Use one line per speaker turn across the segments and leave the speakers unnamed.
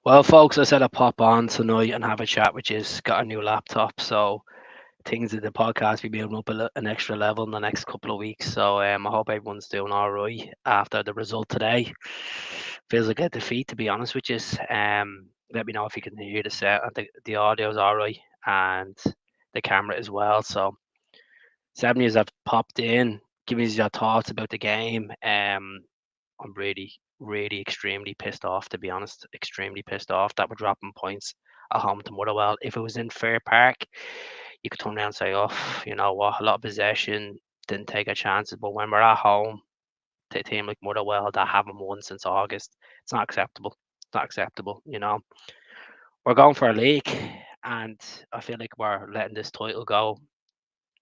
Well, folks, I said I'd pop on tonight and have a chat with you. Got a new laptop, so things in the podcast will be moving up an extra level in the next couple of weeks. So I hope everyone's doing all right after the result today. Feels like a defeat, to be honest with you. Let me know if you can hear the set. The audio's all right and the camera as well. So 7 years I've popped in. Give me your thoughts about the game. I'm really extremely pissed off, to be honest. Extremely pissed off that we're dropping points at home to Motherwell. If it was in Fair Park, you could turn around and say, oh, you know what, a lot of possession, didn't take our chances. But when we're at home to a team like Motherwell that haven't won since August, it's not acceptable. It's not acceptable, you know. We're going for a league, and I feel like we're letting this title go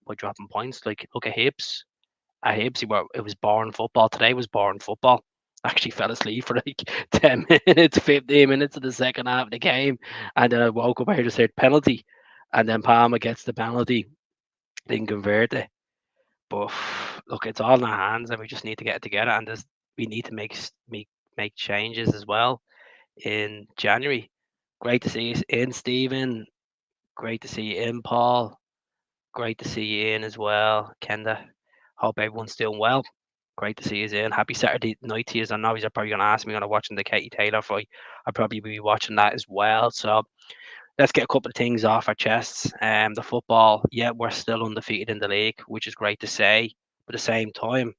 by dropping points. Like, look at Hibs. At Hibs, it was boring football. Today was boring football. I actually fell asleep for like 10 minutes, 15 minutes of the second half of the game. And then I woke up, I just heard penalty. And then Palmer gets the penalty, didn't convert it. But look, it's all in our hands, and we just need to get it together. And we need to make changes as well in January. Great to see you in, Stephen. Great to see you in, Paul. Great to see you in as well, Kenda. Hope everyone's doing well. Great to see you in. Happy Saturday night to you. I know you're probably going to ask me when I'm watching the Katie Taylor fight. I'll probably be watching that as well. So let's get a couple of things off our chests. The football, yeah, we're still undefeated in the league, which is great to say. But at the same time,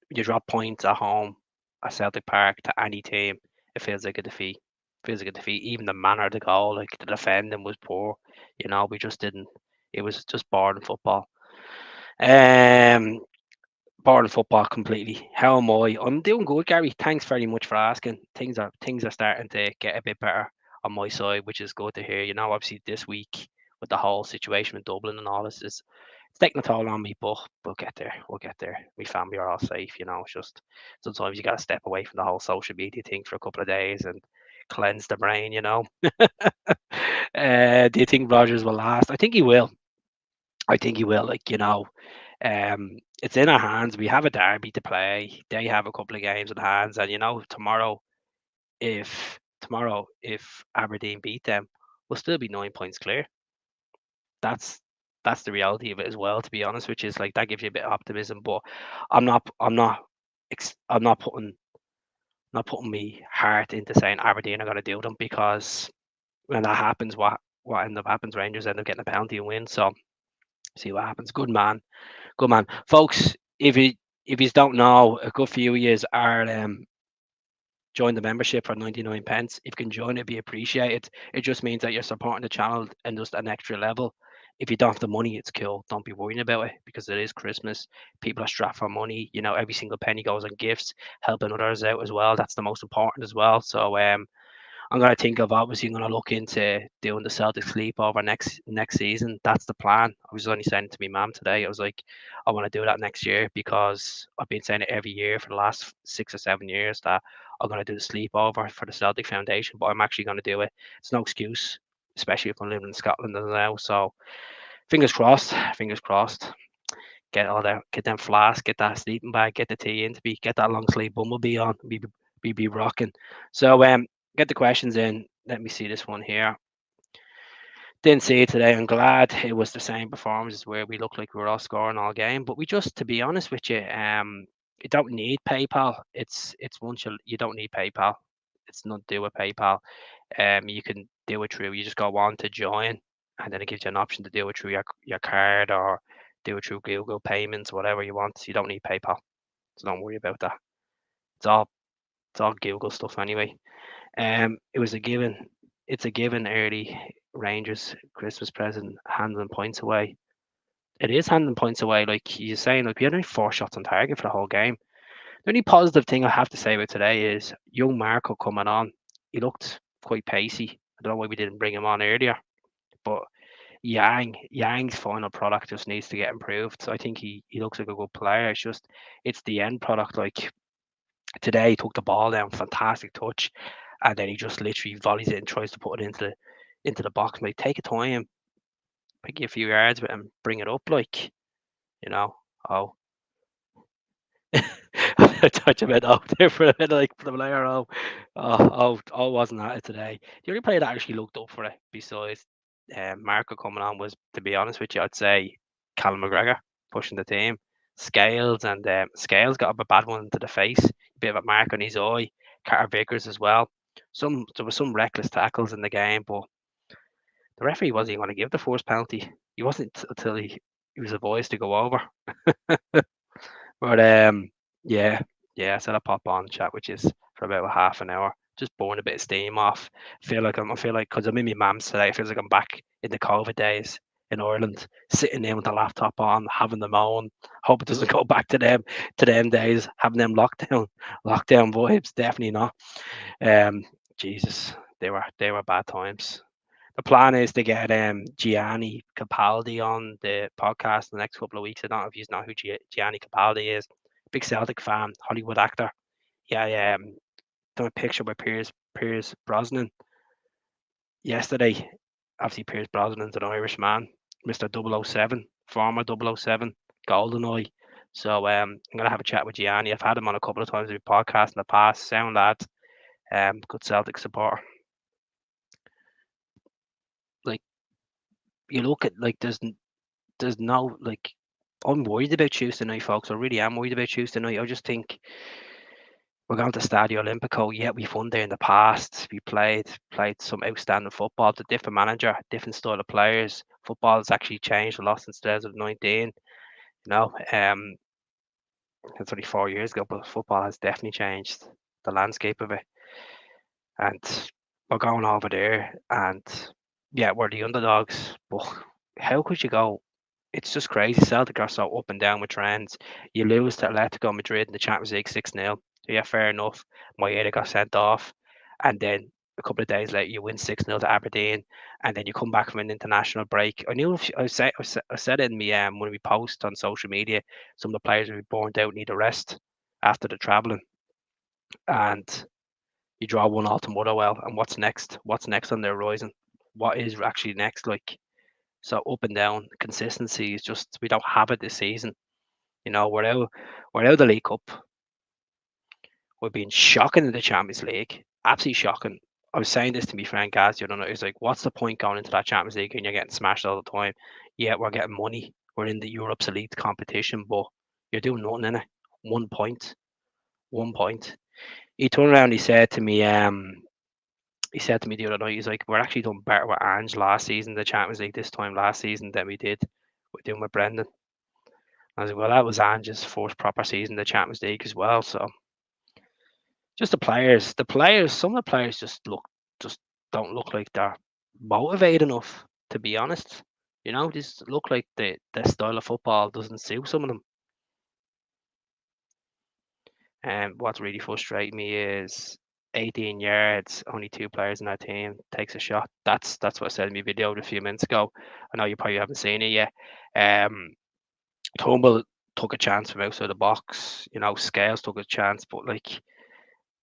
you drop points at home at Celtic Park to any team, it feels like a defeat. Feels like a defeat. Even the manner of the goal, like the defending was poor. You know, we just didn't. It was just boring football. Um, Boring football completely. How am I? I'm doing good, Gary. Thanks very much for asking. Things are starting to get a bit better on my side, which is good to hear. You know, obviously this week with the whole situation in Dublin and all this is it's taking a toll on me, but we'll get there. We'll get there. My family are all safe. You know, it's just sometimes you got to step away from the whole social media thing for a couple of days and cleanse the brain. You know. Do you think Rogers will last? I think he will. I think he will. Like, you know, it's in our hands. We have a derby to play. They have a couple of games in hands, and you know, if Aberdeen beat them, we'll still be 9 points clear. That's that's the reality of it as well. To be honest, which is like that gives you a bit of optimism. But I'm not putting me heart into saying Aberdeen are going to do them because when that happens, what end up happens? Rangers end up getting a penalty and win. So see what happens. Good man. Good man, folks. If you don't know, a good few years are join the membership for 99 pence. If you can join, it'd be appreciated. It just means that you're supporting the channel and just an extra level. If you don't have the money, it's cool. Don't be worrying about it because it is Christmas. People are strapped for money. You know, every single penny goes on gifts, helping others out as well. That's the most important as well. So I'm gonna think of obviously I'm gonna look into doing the Celtic sleepover next season. That's the plan. I was only saying it to my mum today. I was like, I want to do that next year because I've been saying it every year for the last 6 or 7 years that I'm gonna do the sleepover for the Celtic Foundation, but I'm actually gonna do it. It's no excuse, especially if I'm living in Scotland now. So fingers crossed, fingers crossed. Get them flasks, get that sleeping bag, get the tea into me, get that long sleeve bumblebee on. Be rocking. So get the questions in. Let me see this one here. Didn't see it today. I'm glad it was the same performances where we looked like we were all scoring all game. But we just, to be honest with you don't need PayPal. It's once you don't need PayPal. It's not do with PayPal. You can do it through. You just go on to join, and then it gives you an option to do it through your card or do it through Google Payments, whatever you want. You don't need PayPal, so don't worry about that. It's all it's all Google stuff anyway. It was a given. It's a given early Rangers Christmas present, handing points away. It is handing points away. Like you're saying, like we had only 4 shots on target for the whole game. The only positive thing I have to say about today is young Marco coming on. He looked quite pacey. I don't know why we didn't bring him on earlier, but Yang's final product just needs to get improved. So I think he looks like a good player. It's the end product. Like today, he took the ball down, fantastic touch, and then he just literally volleys it and tries to put it into the box. Like take a time, pick you a few yards with him, bring it up. Like you know, oh, touch a bit out there for a bit, like for the player. Wasn't at it today. The only player that actually looked up for it, besides Marco coming on, was, to be honest with you, I'd say Callum McGregor pushing the team. Scales got a bad one to the face, a bit of a mark on his eye. Carter Vickers as well. There was some reckless tackles in the game, but the referee wasn't even going to give the first penalty. He wasn't until he was advised to go over. But yeah, yeah. I said I pop on chat, which is for about half an hour, just blowing a bit of steam off. I feel like because I'm in my mum's today, it feels like I'm back in the COVID days in Ireland, sitting there with the laptop on, having them on. Hope it doesn't go back to them days, having them lockdown vibes. Definitely not. Um, Jesus, they were bad times. The plan is to get Gianni Capaldi on the podcast in the next couple of weeks. I don't know if you know who Gianni Capaldi is. Big Celtic fan, Hollywood actor. Yeah, done a picture with Pierce Brosnan yesterday. Obviously, Pierce Brosnan's an Irish man, Mr. 007, former 007, GoldenEye. So I'm gonna have a chat with Gianni. I've had him on a couple of times in the podcast in the past. Sound lad, good Celtic supporter. Like, you look at, like, there's no, like, I'm worried about Tuesday night, folks. I really am worried about Tuesday night. I just think we're going to Stadio Olimpico. Yeah, we've won there in the past. We played some outstanding football. It's a different manager, different style of players. Football has actually changed a lot since 2019. You know, it's only 4 years ago, but football has definitely changed the landscape of it. And we're going over there, and yeah, we're the underdogs. But how could you go? It's just crazy. Celtic are so up and down with trends. You lose to Atletico Madrid in the Champions League 6-0. Yeah, fair enough. Maeda got sent off. And then a couple of days later, you win 6-0 to Aberdeen. And then you come back from an international break. I knew if, I said it in me when we post on social media, some of the players will be burnt out, need a rest after the travelling. And you draw 1-1 to Motherwell. And what's next? What's next on the horizon? What is actually next? Like, so up and down consistency is just, we don't have it this season. You know, we're out of the League Cup. We're being shocking in the Champions League. Absolutely shocking. I was saying this to my friend Gaz the other night. It's like, what's the point going into that Champions League and you're getting smashed all the time? Yeah, we're getting money. We're in the Europe's elite competition, but you're doing nothing in it. 1 point. 1 point. He turned around, he said to me the other night, he's like, we're actually doing better with Ange last season, the Champions League this time last season, than we did with Brendan. I was like, well, that was Ange's first proper season, the Champions League as well. So just some of the players just don't look like they're motivated enough. To be honest, just look like the style of football doesn't suit some of them. And what's really frustrating me is 18 yards, only two players in our team takes a shot. That's what I said in my video a few minutes ago. I know you probably haven't seen it yet. Turnbull took a chance from outside the box. Scales took a chance, but like,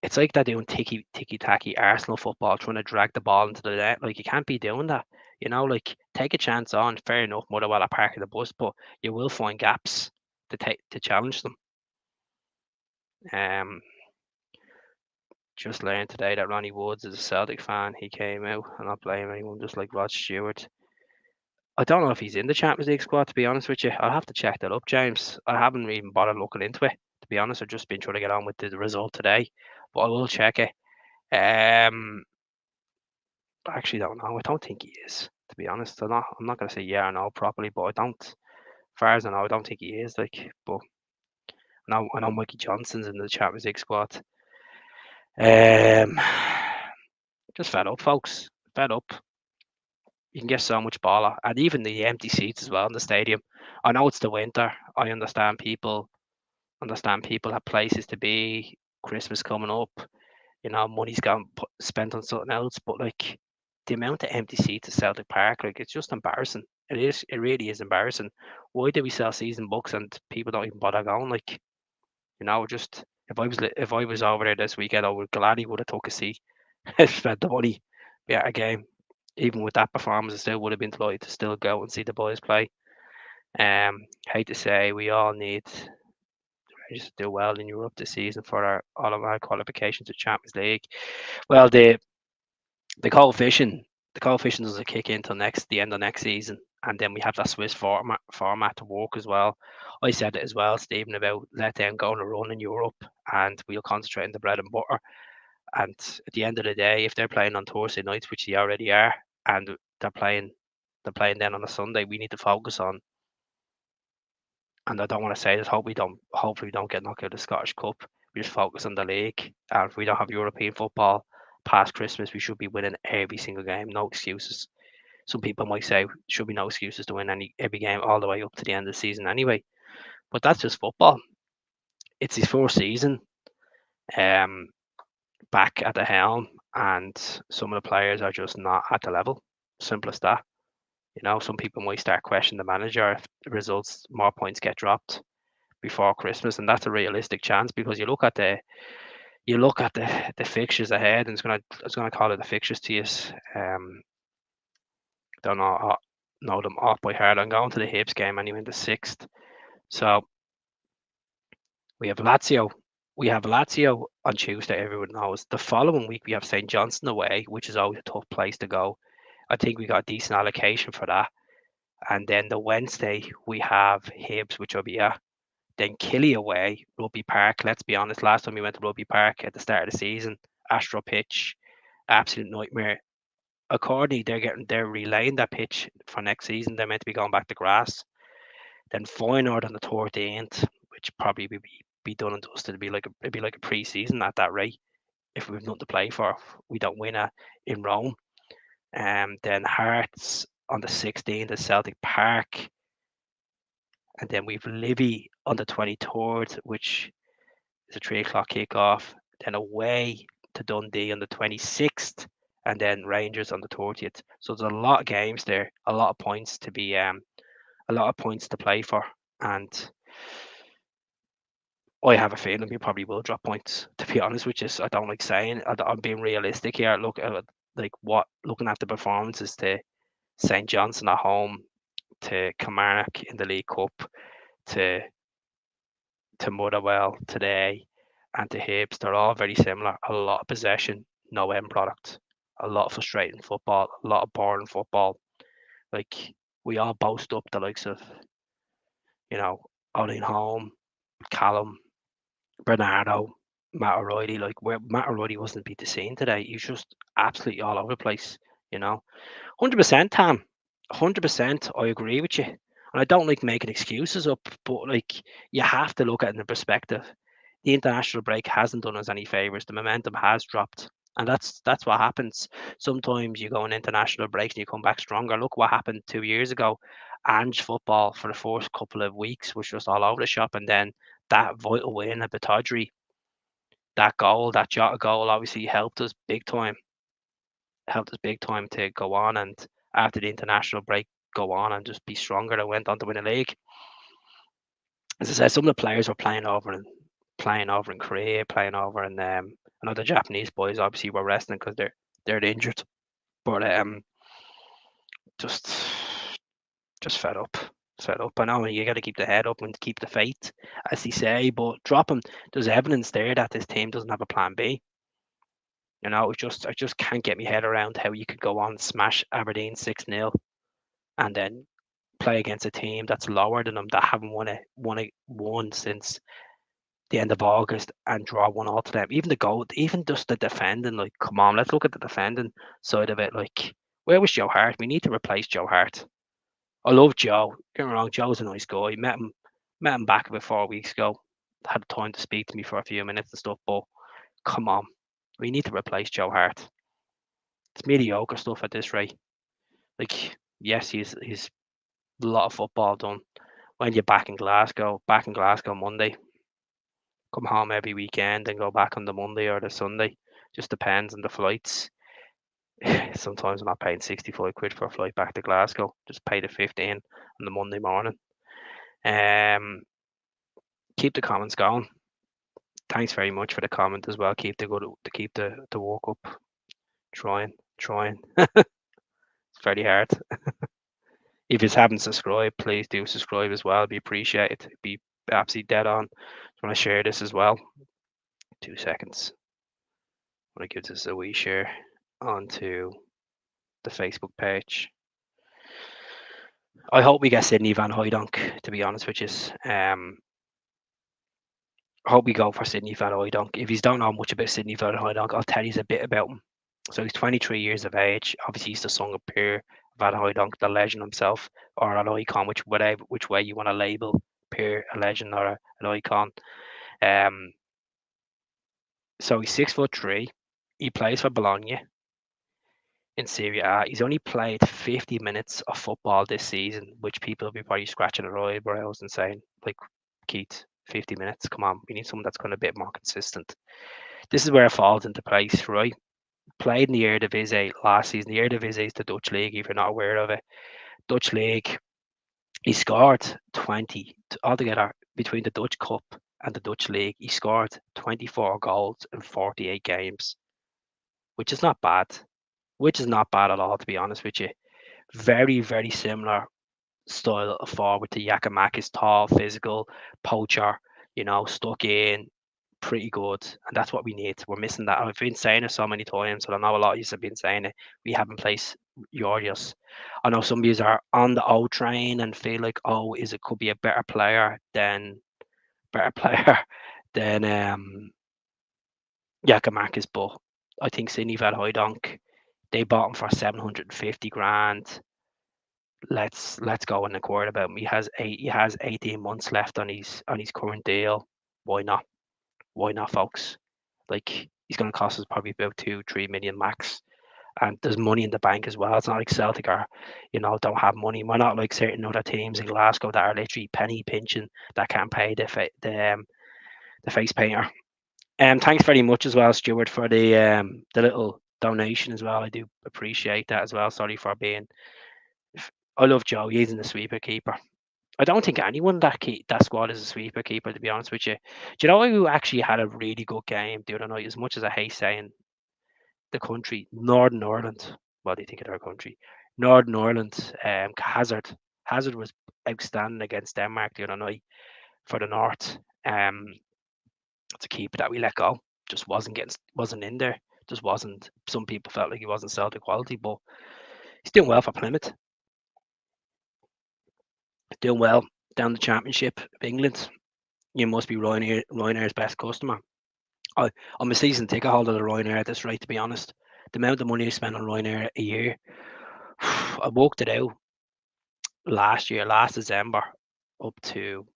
it's like they're doing ticky tacky Arsenal football, trying to drag the ball into the net. Like, you can't be doing that. Like, take a chance on. Fair enough, Motherwell are parking the bus, but you will find gaps to challenge them. Just learned today that Ronnie Woods is a Celtic fan. He came out, and not blame anyone, just like Rod Stewart. I don't know if he's in the Champions League squad, to be honest with you. I'll have to check that up, James. I haven't even bothered looking into it, to be honest. I've just been trying to get on with the result today, but I will check it. I actually don't know. I don't think he is, to be honest. I'm not going to say yeah or no properly, but I don't. As far as I know, I don't think he is. Like, but I know Mikey Johnson's in the Champions League squad. Um, just fed up, folks. Fed up. You can get so much baller, and even the empty seats as well in the stadium. I know it's the winter. I understand people have places to be. Christmas coming up. Money's gone spent on something else. But like, the amount of empty seats at Celtic Park, like, it's just embarrassing. It is. It really is embarrassing. Why do we sell season books and people don't even bother going? Like, just if I was over there this weekend, I would gladly would have took a seat and spent the money. Yeah, a game. Even with that performance, I still would have been delighted to still go and see the boys play. Hate to say, we all need the Rangers to do well in Europe this season for all of our qualifications to Champions League. Well, the coefficient doesn't kick in till the end of next season, and then we have that Swiss format to work as well. I said it as well, Stephen, about let them go on a run in Europe, and we'll concentrate on the bread and butter. And at the end of the day, if they're playing on Thursday nights, which they already are, and they're playing then on a Sunday, we need to focus on. And I don't want to say this. Hopefully, we don't get knocked out of the Scottish Cup. We just focus on the league. And if we don't have European football past Christmas, we should be winning every single game. No excuses. Some people might say should be no excuses to win every game all the way up to the end of the season anyway. But that's just football. It's his first season um, back at the helm, and some of the players are just not at the level. Simple as that. Some people might start questioning the manager if the results, more points get dropped before Christmas, and that's a realistic chance because you look at the fixtures ahead, and it's gonna call it the fixtures to you. Don't know them off by heart. I'm going to the Hibs game anyway in the 6th. So we have Lazio. We have Lazio on Tuesday. Everyone knows. The following week we have St. Johnstone away, which is always a tough place to go. I think we got a decent allocation for that. And then the Wednesday we have Hibs, which will be at. Then Killy away, Rugby Park. Let's be honest, last time we went to Rugby Park at the start of the season, Astro pitch, absolute nightmare. Accordingly, they're relaying that pitch for next season. They're meant to be going back to grass. Then Feyenoord on the 13th, which probably would be done and dusted. It'd be like a pre-season at that rate. If we've nothing to play for, if we don't win in Rome. Then Hearts on the 16th at Celtic Park. And then we've Livy on the 23rd, which is a 3 o'clock kickoff. Then away to Dundee on the 26th, and then Rangers on the 30th. So there's a lot of games there, a lot of points to play for, and I have a feeling we probably will drop points. To be honest, which is I don't like saying. I'm being realistic here. Looking at the performances to St. Johnstone at home, to Kilmarnock in the League Cup, to Motherwell today, and to Hibs, they're all very similar. A lot of possession, no end product. A lot of frustrating football, a lot of boring football. Like we all boast up the likes of, Ollie Home, Callum, Bernardo, Matt O'Reilly. Like where Matt O'Reilly wasn't to be seen today. He's just absolutely all over the place. 100%, Tam. 100%. I agree with you. And I don't like making excuses up, but like you have to look at it in the perspective. The international break hasn't done us any favors. The momentum has dropped, and that's what happens. Sometimes you go on international breaks and you come back stronger. Look what happened 2 years ago. Ange football for the first couple of weeks was just all over the shop, and then that vital win at Batodry, that Jota goal, obviously helped us big time to go on, and after the international break, go on and just be stronger and went on to win a league. As I said, some of the players were playing over in Korea, playing over in I know the Japanese boys obviously were resting because they're injured, but just fed up. Fed up. I know you got to keep the head up and keep the faith, as they say, but drop him. There's evidence there that this team doesn't have a plan B. I just can't get my head around how you could go on and smash Aberdeen 6-0 and then play against a team that's lower than them that haven't won since the end of August and draw 1-1 to them. Even just the defending, like, come on, let's look at the defending side of it. Like, where was Joe Hart? We need to replace Joe Hart. I love Joe. Get me wrong, Joe's a nice guy. Met him back about 4 weeks ago. Had time to speak to me for a few minutes and stuff, but come on. We need to replace Joe Hart. It's mediocre stuff at this rate. Like, yes, he's a lot of football done. When you're back in Glasgow Monday, come home every weekend and go back on the Monday or the Sunday. Just depends on the flights. Sometimes I'm not paying 65 quid for a flight back to Glasgow. Just pay the 15 on the Monday morning. Keep the comments going. Thanks very much for the comment as well. Keep the work up. Trying. It's very hard. If you haven't subscribed, please do subscribe as well. It'd be appreciated. It'd be absolutely dead on. I want to share this as well. 2 seconds. I want to give this a wee share onto the Facebook page. I hope we get Sydney Van Hooijdonk, to be honest with you. I hope we go for Sydney Van Hooijdonk. If you don't know much about Sydney Van Hooijdonk, I'll tell you a bit about him. So he's 23 years of age. Obviously, he's the son of Pierre Van Hooijdonk, the legend himself, or an icon, which way you want to label Pierre, a legend or an icon. Um, so he's 6'3". He plays for Bologna in Serie A. He's only played 50 minutes of football this season, which people will be probably scratching their eyebrows and saying, like, Keith, 50 minutes, come on, we need someone that's going to be a bit more consistent. This is where it falls into place, right? Played in the Eredivisie last season. The Eredivisie is the Dutch league, if you're not aware of it. Dutch league, he scored 20 altogether between the Dutch Cup and the Dutch league. He scored 24 goals in 48 games, which is not bad. Which is not bad at all, to be honest with you. Very, very similar style of forward to Giakoumakis, tall, physical, poacher, stuck in, pretty good. And that's what we need. We're missing that. I've been saying it so many times, and I know a lot of you have been saying it. We haven't placed Georgios. I know some of you are on the O train and feel like, oh, it could be a better player than Giakoumakis, but I think Sydney Van Hooijdonk, they bought him for 750 grand. Let's go and inquire about him. He has 18 months left on his current deal. Why not? Why not, folks? Like, he's going to cost us probably about 2-3 million max, and there's money in the bank as well. It's not like Celtic are, don't have money. We're not like certain other teams in Glasgow that are literally penny pinching, that can't pay the face painter. Thanks very much as well, Stuart, for the little donation as well. I do appreciate that as well. Sorry for being. I love Joe. He's in the sweeper keeper. I don't think anyone that squad is a sweeper keeper, to be honest with you. Do you know who actually had a really good game the other night? As much as I hate saying the country, Northern Ireland. What do you think of their country? Northern Ireland. Hazard. Hazard was outstanding against Denmark the other night for the North. It's a keeper that we let go. Just wasn't in there. Just wasn't. Some people felt like he wasn't Celtic quality, but he's doing well for Plymouth. Doing well down the Championship of England. You must be Ryanair's best customer. I'm a season ticket holder of Ryanair at this rate, to be honest. The amount of money I spend on Ryanair a year, I worked it out last December, up to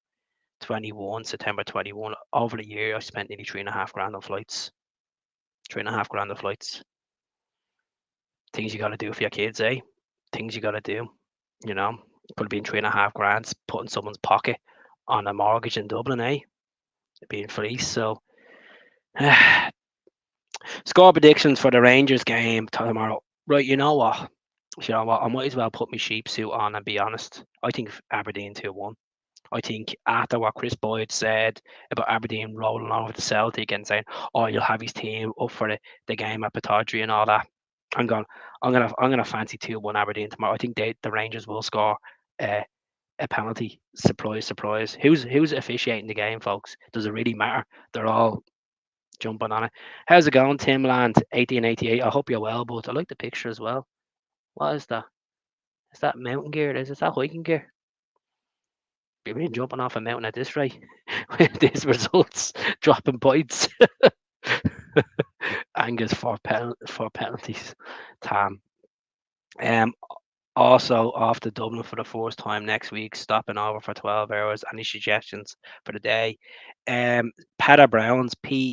September 21. Over the year, I spent nearly 3.5 grand on flights. 3.5 grand on flights. Things you got to do for your kids, eh? Things you got to do. Could have been 3.5 grand put in someone's pocket on a mortgage in Dublin, eh? Being fleeced. So, score predictions for the Rangers game tomorrow. Right, you know what? I might as well put my sheep suit on and be honest. I think Aberdeen 2-1. I think after what Chris Boyd said about Aberdeen rolling over the Celtic and saying, "Oh, you'll have his team up for the game at Pittodrie and all that," I'm gonna fancy 2-1 Aberdeen tomorrow. I think the Rangers will score a penalty. Surprise, surprise. Who's officiating the game, folks? Does it really matter? They're all jumping on it. How's it going, Timland 1888? I hope you're well, but I like the picture as well. What is that? Is that mountain gear? Is that hiking gear? You've been jumping off a mountain at this rate. With these results, dropping points. Angus for penalties. Tam. Um, Also off to Dublin for the first time next week, stopping over for 12 hours. Any suggestions for the day? Petter Browns, Peadars,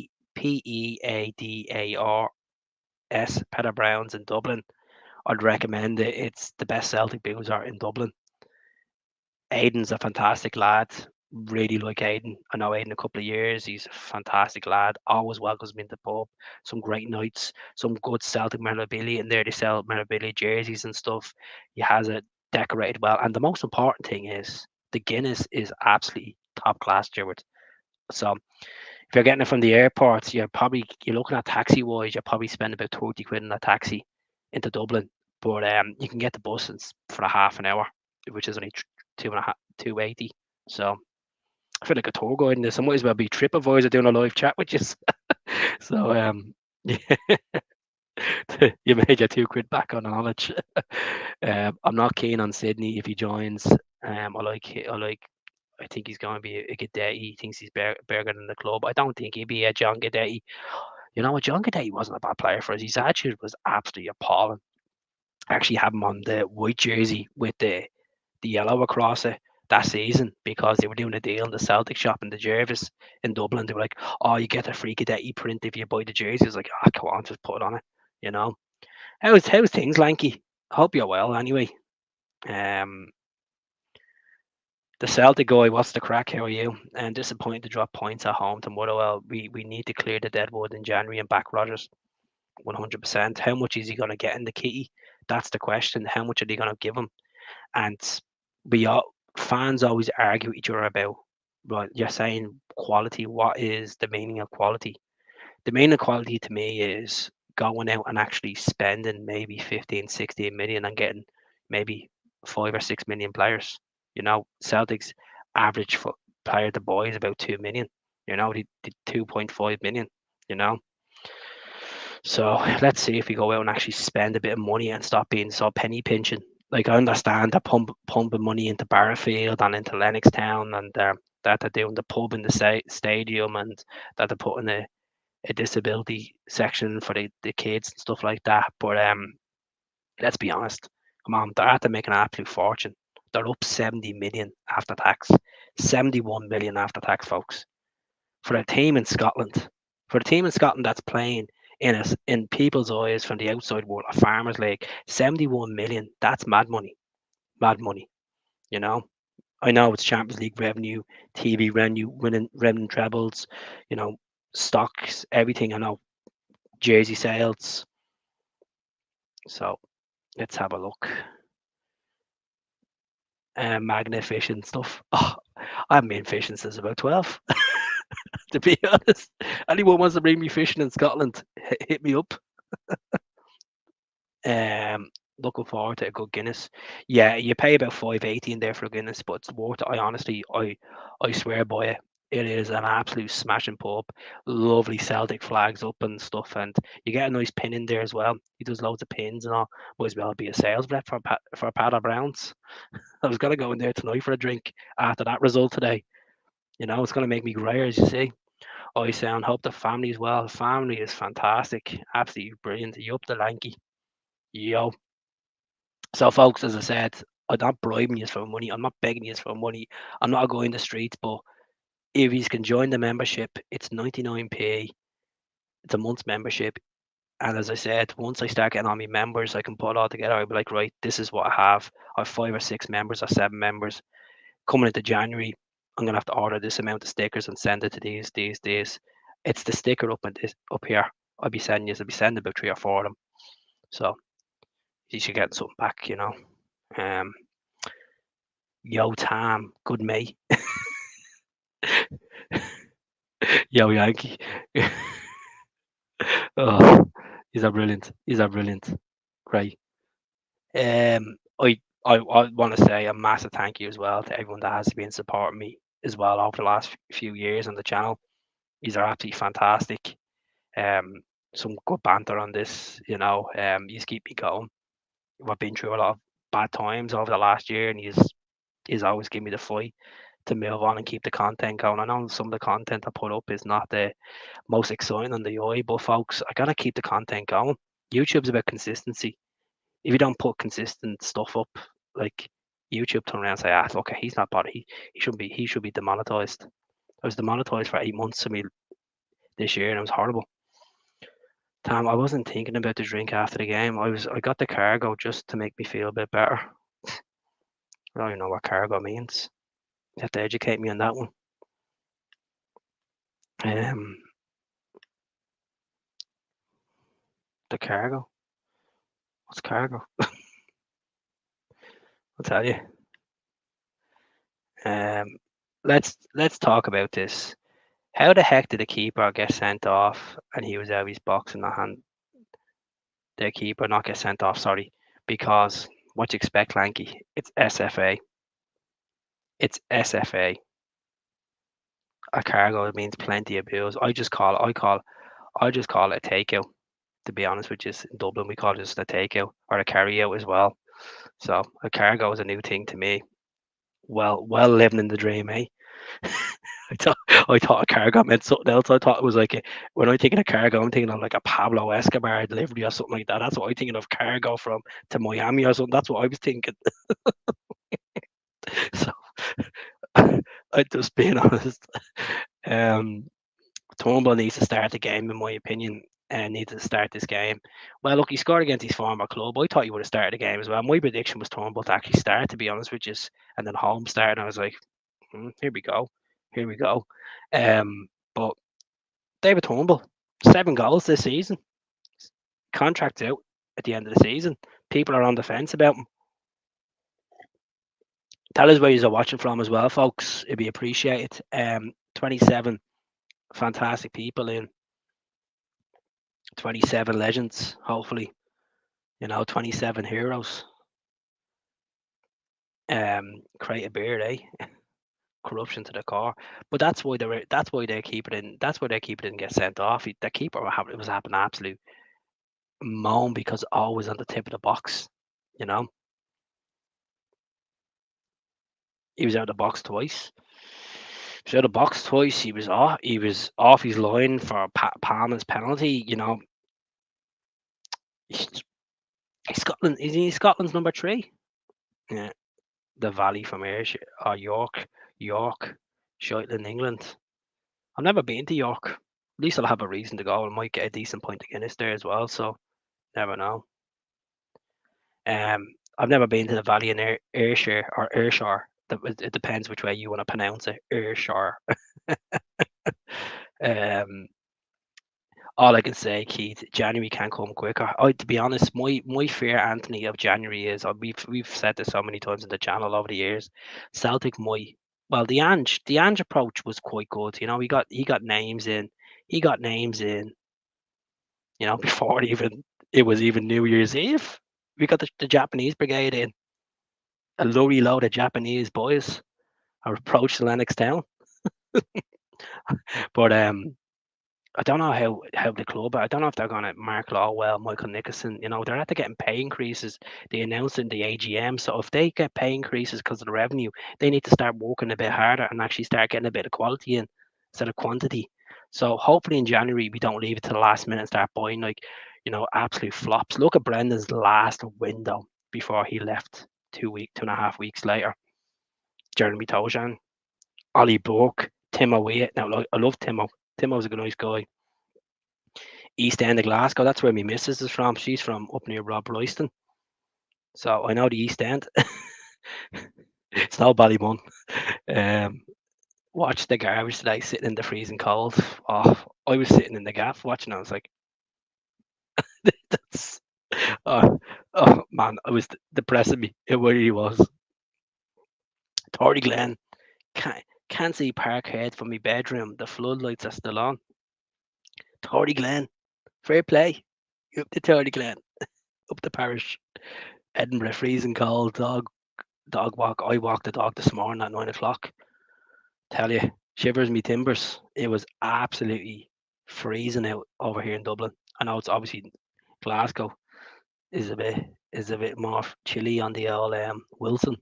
Petter Browns in Dublin. I'd recommend it. It's the best Celtic boozer in Dublin. Aiden's a fantastic lad. Really like Aiden. I know Aiden a couple of years. He's a fantastic lad. Always welcomes me in the pub. Some great nights. Some good Celtic memorabilia in there. They sell memorabilia jerseys and stuff. He has it decorated well. And the most important thing is the Guinness is absolutely top class, Stuart. So if you're getting it from the airport, you're looking at taxi wise, you're probably spending about 30 quid in a taxi into Dublin. But you can get the buses for a half an hour, which is only 2.80. So I feel like a tour guide in this. I might as well be TripAdvisor doing a live chat with you. So yeah, you made your £2 back on the knowledge. I'm not keen on Sydney if he joins. I think he's going to be a Guidetti. He thinks he's bigger than the club. I don't think he'd be a John Guidetti. You know what? John Guidetti wasn't a bad player for us. His attitude was absolutely appalling. I actually have him on the white jersey with the yellow across it that season because they were doing a deal in the Celtic shop in the Jervis in Dublin. They were like, "Oh, you get a free Guidetti print if you buy the jersey." I was like, "Ah, come on, just put it on it." You know, how's things, Lanky? Hope you're well. Anyway, um, the Celtic guy, what's the crack? How are you? And disappointed to drop points at home to Motherwell. We need to clear the deadwood in January and back Rodgers 100%. How much is he going to get in the kitty? That's the question. How much are they going to give him? And we all fans always argue with each other about, well, you're saying quality. What is the meaning of quality? The meaning of quality to me is going out and actually spending maybe 15, 16 million and getting maybe 5 or 6 million players. You know, Celtic's average for player to buy is about 2 million. You know, the 2.5 million, you know. So let's see if we go out and actually spend a bit of money and stop being so penny pinching. Like I understand they're pumping money into Barrafield and into Lennoxtown, and that they're doing the pub in the stadium, and that they're putting a disability section for the kids and stuff like that. But let's be honest, come on, they're after making an absolute fortune. They're up 70 million after tax, 71 million after tax, folks, for a team in Scotland, that's playing in people's eyes from the outside world, a farmers league, 71 million. That's mad money, mad money. You know, I know it's Champions League revenue, TV revenue, winning revenue trebles, you know, stocks, everything. I know jersey sales. So let's have a look. Magnet fishing stuff. Oh, I haven't been fishing since about 12. To be honest, anyone wants to bring me fishing in Scotland, hit me up. Um, Looking forward to a good Guinness. Yeah, you pay about 5.80 in there for a Guinness, but it's worth it. I swear by it. It is an absolute smashing pub. Lovely Celtic flags up and stuff, and you get a nice pin in there as well. He does loads of pins and all. Might as well be a sales rep for Pat Browns. I was gonna go in there tonight for a drink after that result today. You know, it's gonna make me grayer, as you see. I sound hope the family's well. The family is fantastic, absolutely brilliant. You up the lanky, yo. So, folks, as I said, I'm not bribing you for money. I'm not begging you for money. I'm not going the streets. But if you can join the membership, it's 99p. It's a month's membership. And as I said, once I start getting on my members, I can put it all together. I'll be like, right, this is what I have. I have 5 or 6 members or 7 members. Coming into January, I'm gonna have to order this amount of stickers and send it to these. It's the sticker up here. I'll be sending about 3 or 4 of them. So you should get something back, you know. Um, Yo, Tam, good mate. Yo, Yankee. Oh, he's a brilliant. He's a brilliant. Great. I want to say a massive thank you as well to everyone that has been supporting me as well over the last few years on the channel. These are absolutely fantastic. Um, some good banter on this, you know. You keep me going. I've been through a lot of bad times over the last year, and he's always given me the fight to move on and keep the content going. I know some of the content I put up is not the most exciting on the eye, but folks, I gotta keep the content going. YouTube's about consistency. If you don't put consistent stuff up, like YouTube turn around and say, ah, look, he's not bothered. He should be demonetized. I was demonetized for 8 months of me this year, and it was horrible. Tom, I wasn't thinking about the drink after the game. I got the cargo just to make me feel a bit better. I don't even know what cargo means. You have to educate me on that one. Um, the cargo. What's cargo? I'll tell you. Um, let's talk about this. How the heck did the keeper get sent off and he was out of his box in the hand? The keeper not get sent off, sorry, because what you expect, Lanky? It's SFA. It's SFA. A cargo means plenty of booze. I just call it a takeout. To be honest with you, in Dublin we call it just a takeout or a carry out as well. So a cargo is a new thing to me. Well, living in the dream, eh? I thought a cargo meant something else. I thought it was like when I think of a cargo, I'm thinking of like a Pablo Escobar delivery or something like that. That's what I'm thinking of cargo from to Miami or something. That's what I was thinking. So I just being honest. Um, Turnbull needs to start the game, in my opinion, and needs to start this game. Well, look, he scored against his former club. I thought he would have started the game as well. My prediction was Turnbull to actually start, to be honest with you, and then Holmes started. And I was like, here we go, here we go. But David Turnbull, 7 goals this season. Contracts out at the end of the season. People are on the fence about him. Tell us where you're watching from as well, folks. It'd be appreciated. 27 fantastic people in, 27 legends, hopefully. 27 heroes. Create a beard, eh? Corruption to the core. But that's why they keep it in. That's why they keep it and get sent off. The keeper was having an absolute moan because always on the tip of the box. You know, he was out of the box twice. He was out of the box twice. He was off. He was off his line for Palmer's penalty. He's, he's Scotland. Is he Scotland's number 3? Yeah, the Valley from Ayrshire or York, Shetland, England. I've never been to York. At least I'll have a reason to go. I might get a decent pint of Guinness there as well. So never know. I've never been to the Valley in Ayrshire or Ayrshire. It depends which way you want to pronounce it. Ayrshire. um, all I can say, Keith, January can't come quicker. To be honest, my fear, Anthony, of January is we've said this so many times in the channel over the years. Celtic might. Well, the Ange approach was quite good. He got names in. He got names in. Before it was even New Year's Eve. We got the Japanese brigade in. A lorry load of Japanese boys are approached Lennox Town. But I don't know how the club. I don't know if they're going to Mark Lawwell, Michael Nicholson. They're after getting pay increases. They announced in the AGM. So if they get pay increases because of the revenue, they need to start working a bit harder and actually start getting a bit of quality in instead of quantity. So hopefully in January we don't leave it to the last minute and start buying absolute flops. Look at Brendan's last window before he left 2.5 weeks later. Jeremy Tojan, Ollie Burke, Timo Weah. Now I love Timo. Timo's a good nice guy. East End of Glasgow. That's where my missus is from. She's from up near Rob Royston. So I know the East End. It's no Ballymun. Um, watched the garbage today sitting in the freezing cold. Oh, I was sitting in the gaff watching. I was like, that's oh man, it was depressing me. It really was. Tordy Glen can't see Parkhead from my bedroom. The floodlights are still on. Tordy Glen, fair play. Up to Tordy Glen, up the parish. Edinburgh freezing cold. Dog walk. I walked the dog this morning at 9 o'clock. Tell you, shivers me timbers. It was absolutely freezing out over here in Dublin. I know it's obviously Glasgow is a bit more chilly on the old Wilson.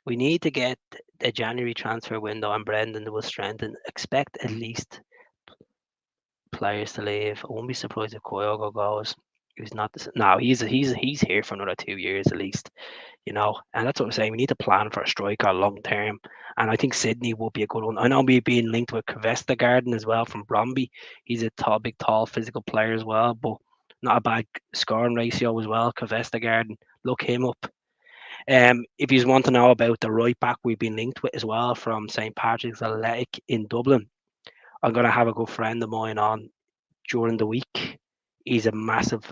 We need to get the January transfer window and Brendan will strengthen. Expect at least players to leave. I won't be surprised if Kyogo goes. He's not. No, he's here for another 2 years at least. And that's what I'm saying. We need to plan for a striker long term, and I think Sydney will be a good one. I know we've been linked with Garden as well from Bromby. He's a big, tall, physical player as well, but not a bad scoring ratio as well. Garden, look him up. If you want to know about the right back we've been linked with as well from St Patrick's Athletic in Dublin, I'm gonna have a good friend of mine on during the week. He's a massive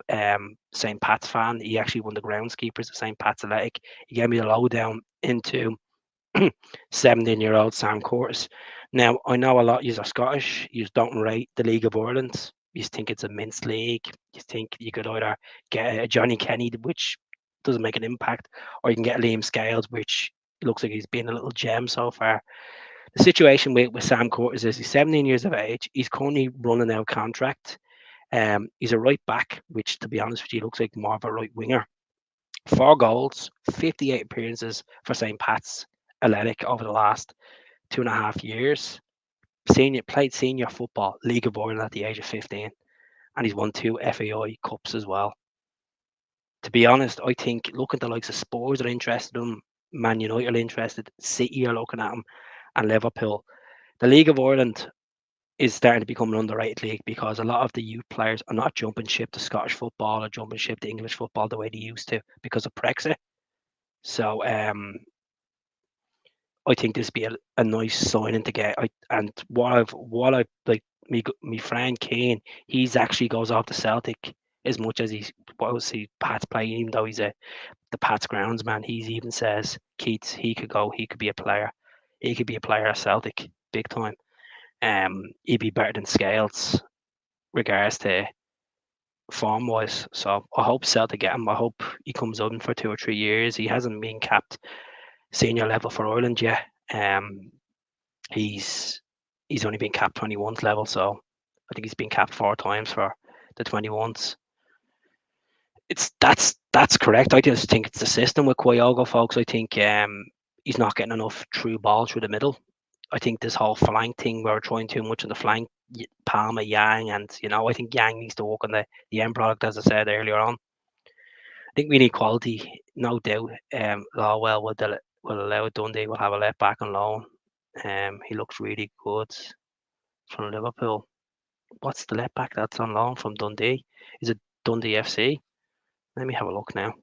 St. Pat's fan. He actually won the groundskeepers of St. Pat's Athletic. He gave me the lowdown into 17-year-old Sam Curtis. Now, I know a lot of you are Scottish. You don't rate the League of Ireland. You think it's a minced league. You think you could either get a Johnny Kenny, which doesn't make an impact, or you can get Liam Scales, which looks like he's been a little gem so far. The situation with Sam Curtis is he's 17 years of age. He's currently running out contract. He's a right back, which to be honest with you looks like more of a right winger. 4 goals, 58 appearances for St. Pat's Athletic over the last 2.5 years. Played senior football, League of Ireland at the age of 15, and he's won 2 FAI Cups as well. To be honest, I think look at the likes of Spurs are interested in him, Man United are interested, City are looking at him, and Liverpool. The League of Ireland is starting to become an underrated league because a lot of the youth players are not jumping ship to Scottish football or jumping ship to English football the way they used to because of Brexit. So I think this would be a nice signing to get. And what I've like me friend Kane, he's actually goes off to Celtic as much as he's obviously Pat's playing, even though he's the Pat's groundsman. He even says Keats he could go, he could be a player, he could be a player at Celtic big time. He'd be better than Scales regards to form wise. So I hope Celtic get him. I hope he comes on for 2 or 3 years. He hasn't been capped senior level for Ireland yet. Um, he's he's only been capped 21s level, so I think he's been capped 4 times for the 21s. That's correct. I just think it's the system with Kyogo, folks. I think he's not getting enough through ball through the middle. I think this whole flank thing where we're trying too much on the flank, Palmer, Yang, and I think Yang needs to work on the end product, as I said earlier on. I think we need quality, no doubt. Lawwell will allow Dundee will have a left back on loan. He looks really good from Liverpool. What's the left back that's on loan from Dundee? Is it Dundee FC? Let me have a look now.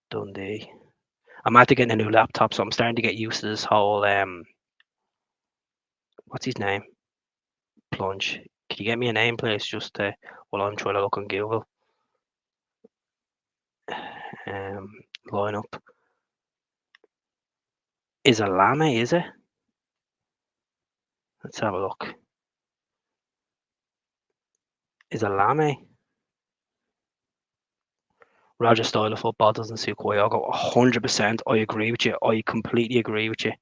Dundee. I'm after getting a new laptop, so I'm starting to get used to this whole what's his name? Plunge. Can you get me a name, please? Just while I'm trying to look on Google. Um, Lineup. Is it Lame? Is it? Let's have a look. Is it Lame? Roger's style of football doesn't suit Kyogo. 100%. I agree with you. I completely agree with you.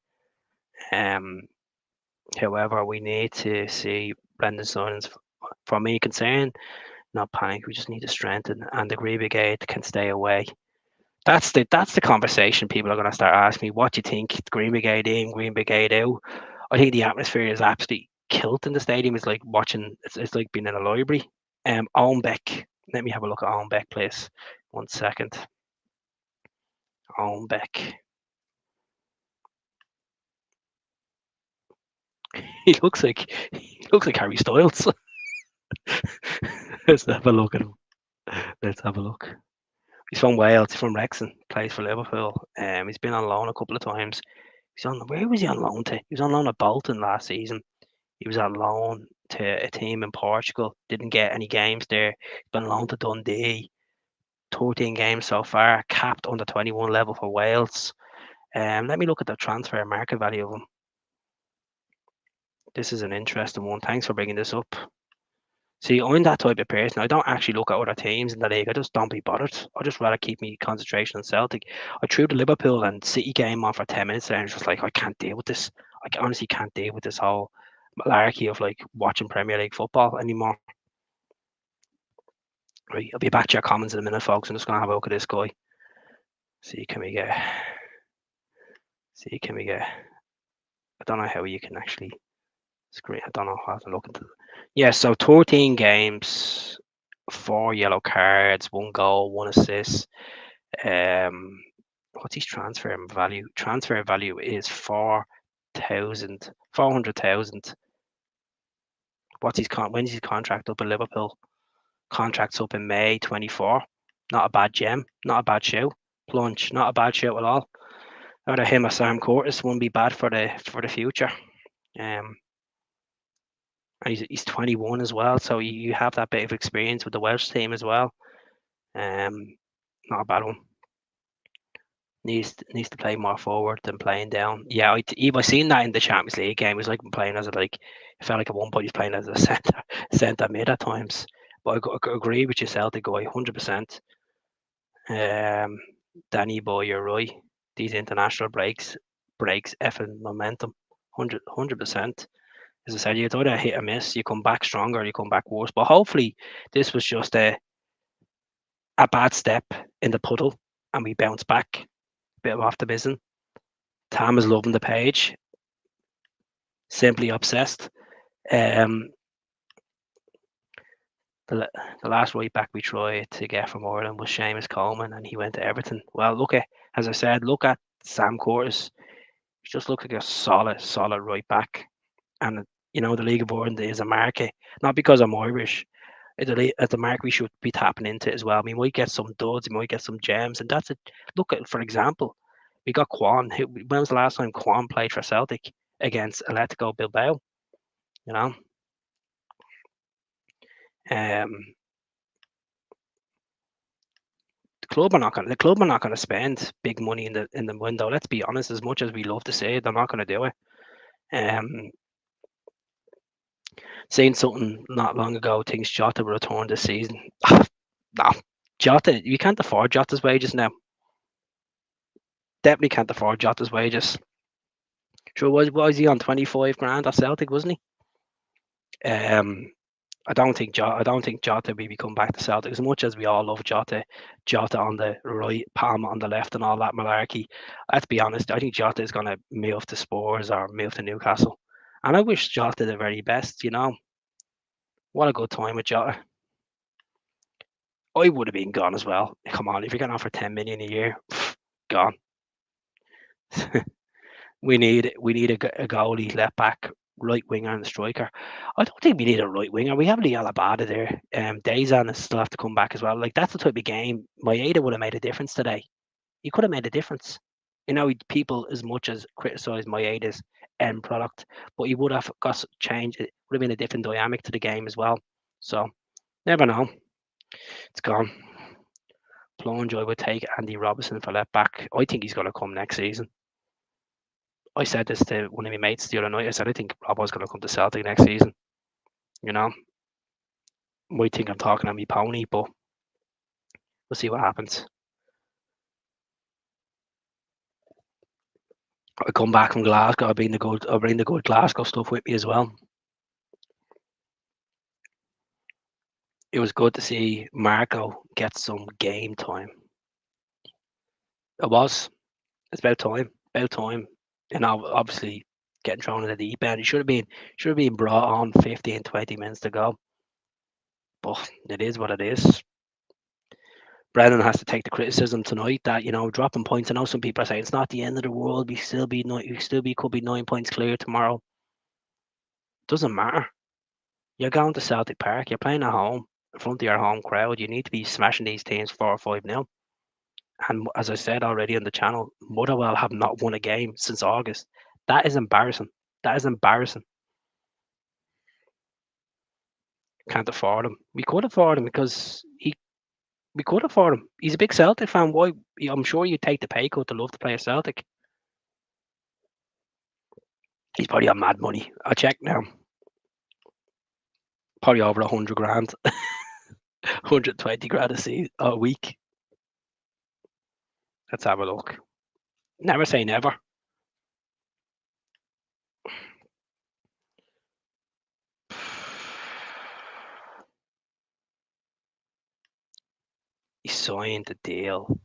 However, we need to see Brendan signings. For me, concern, not panic. We just need to strengthen, and the Green Brigade can stay away. That's the conversation people are going to start asking me. What do you think? Green Brigade in, Green Brigade out. I think the atmosphere is absolutely killed in the stadium. It's like watching. It's like being in a library. Owen Beck. Let me have a look at Owen Beck, please. 1 second. Owen Beck. He looks like Harry Styles. Let's have a look at him. Let's have a look. He's from Wales. He's from Wrexham. Plays for Liverpool. He's been on loan a couple of times. Where was he on loan to? He was on loan at Bolton last season. He was on loan to a team in Portugal. Didn't get any games there. He's been on loan to Dundee. 13 games so far. Capped under 21 level for Wales. Let me look at the transfer market value of him. This is an interesting one. Thanks for bringing this up. See, I'm that type of person. I don't actually look at other teams in the league. I just don't be bothered. I just rather keep me concentration on Celtic. I threw the Liverpool and City game on for 10 minutes there, and it's just like I can't deal with this. I honestly can't deal with this whole malarkey of like watching Premier League football anymore. Right, I'll be back to your comments in a minute, folks. I'm just gonna have a look at this guy. See, can we get? I don't know how you can actually screen. I don't know how to look into. Yeah, so 13 games, 4 yellow cards, 1 goal, 1 assist. What's his transfer value? Transfer value is 400,000. When's his contract up in Liverpool? Contract's up in May 24. Not a bad gem, not a bad show. Plunge, not a bad show at all. Either him or Sam Curtis wouldn't be bad for the future. And he's 21 as well, so you have that bit of experience with the Welsh team as well. Not a bad one. Needs to play more forward than playing down. Yeah, I seen that in the Champions League game. It was like playing as it felt like at one point he's playing as a centre mid at times. But I agree with you, Celtic guy, 100%. Danny boy, you're right. These international breaks breaks effing momentum. 100%. As I said, you either hit or miss. You come back stronger, you come back worse. But hopefully, this was just a bad step in the puddle, and we bounce back. Bit of optimism. Tam is loving the page. Simply obsessed. Um, the last right back we tried to get from Ireland was Seamus Coleman, and he went to Everton. Well, as I said, look at Sam Curtis. He just looks like a solid right back. And the League of Ireland is a market, not because I'm Irish. It's a market we should be tapping into as well. We might get some duds, we might get some gems, and that's it. Look at, for example, we got Quan. When was the last time Quan played for Celtic against Atletico Bilbao? You know, um, the club are not going to spend big money in the window. Let's be honest. As much as we love to say it, they're not going to do it. Saying something not long ago, thinks Jota will return this season. No, Jota, you can't afford Jota's wages now. Definitely can't afford Jota's wages. Sure, was he on 25 grand at Celtic, wasn't he? I don't think Jota will come back to Celtic as much as we all love Jota. Jota on the right, Palmer on the left, and all that malarkey. Let's be honest. I think Jota is going to move to Spurs or move to Newcastle, and I wish Jota the very best. What a good time with Jota. I would have been gone as well. Come on, if you're getting offered 10 million a year, gone. we need a goalie, left back, right winger, and a striker. I don't think we need a right winger. We have Liel Abada there. Dazan is still have to come back as well. Like, that's the type of game Maeda would have made a difference today. He could have made a difference. People as much as criticise Maeda's end product, but he would have got changed. It would have been a different dynamic to the game as well. So never know. It's gone. Plunge, I would take Andy Robertson for left back. I think he's going to come next season. I said this to one of my mates the other night. I said, I think Robbo's going to come to Celtic next season. Might think I'm talking on me pony, but we'll see what happens. I come back from Glasgow. I'll bring the good Glasgow stuff with me as well. It was good to see Marco get some game time. It was. It's about time. And obviously getting thrown in the deep end. He should have been brought on 15, 20 minutes to go. But it is what it is. Brennan has to take the criticism tonight that dropping points. I know some people are saying it's not the end of the world. We could be 9 points clear tomorrow. Doesn't matter. You're going to Celtic Park. You're playing at home in front of your home crowd. You need to be smashing these teams 4 or 5-0. And as I said already on the channel, Motherwell have not won a game since August. That is embarrassing. Can't afford him. We could afford him because we could afford him. He's a big Celtic fan. Why? I'm sure you'd take the pay cut to love to play a Celtic. He's probably on mad money. I'll check now. Probably over 100 grand. 120 grand a week. Let's have a look. Never say never. He signed the deal.